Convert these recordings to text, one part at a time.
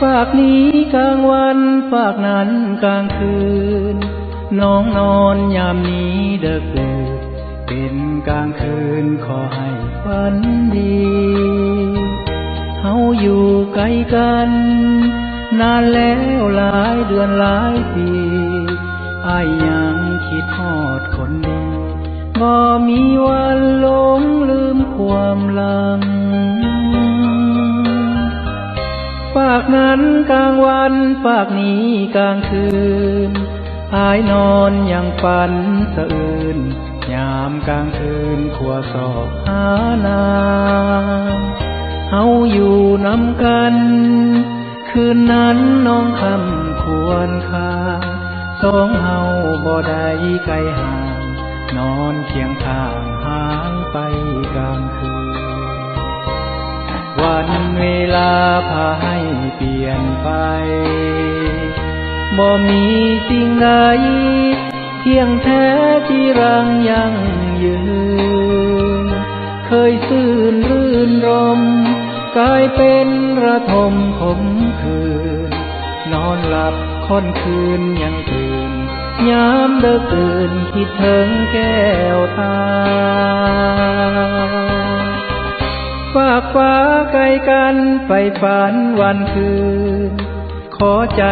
ฝากนี้กลางวันฝากนั้นกลางคืนน้องนอนยามนี้เดึกดื่นเป็นกลางคืนขอให้ฝันดีเฮาอยู่ไกลกันนานแล้วหลายเดือนหลายปีอ้ายยังคิดฮอดคนดีบ่มีวันหลงลืมความหลังฝากนั้นกลางวันฝากนี้กลางคืนอ้ายนอนยังฝันสะอื้นยามกลางคืนขัวศอกหานางเฮาอยู่นำกันคืนนั้นน้องคำควรค่าสองเฮาบ่ได้ไกลห่างนอนเคียงข้างหายไปกลางคืนวันเวลาพาให้เปลี่ยนไปบ่มีสิ่งใดเที่ยงแท้ที่รังยั่งยืนเคยซื่นรื่นรมกลายเป็นระทมขมขื่นนอนหลับค่อนคืนยังตื่นยามเดึกดื่นคิดถึงแก้วตาฝากฟ้าไกลกันไปฝันวันคืนขอใจ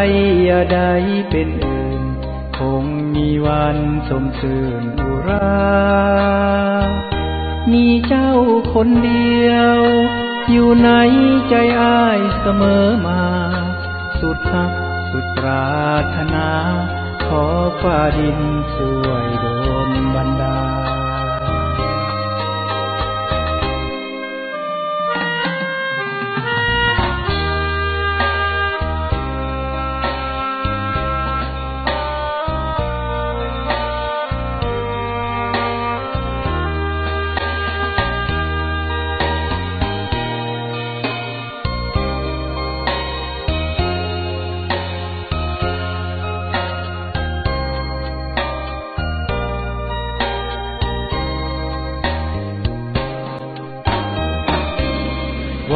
อย่าได้เป็นอื่นคงมีวันสมชื่นอุรามีเจ้าคนเดียวอยู่ในใจอ้ายเสมอมาสุดฮักสุดปรารถนาขอฟ้าดินช่วยโดลบันดาล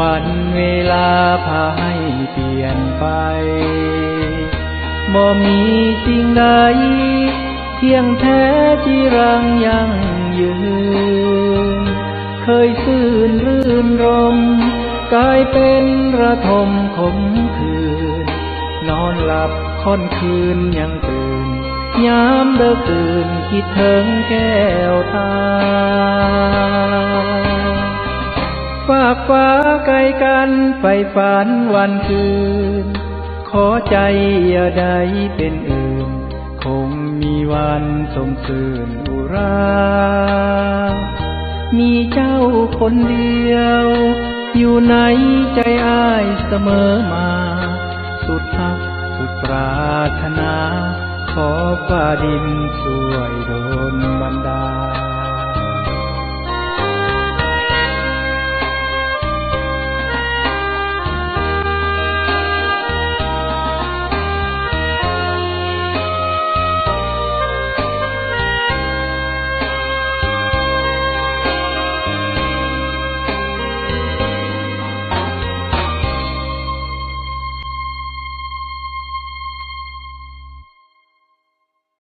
วันเวลาพาให้เปลี่ยนไปบ่มีสิ่งใดเที่ยงแท้ที่รังยั่งยืนเคยซื่นรื่นรมกลายเป็นระทมขมขื่นนอนหลับค่อนคืนยังตื่นยามเดึกดื่นคิดถึงแก้วตาฝากฟ้าไกลกันไปฝันวันคืนขอใจอย่าได้เป็นอื่นคงมีวันสมชื่นอุรามีเจ้าคนเดียวอยู่ในใจอ้ายเสมอมาสุดฮักสุดปรารถนาขอฟ้าดินช่วยโดลบันดาล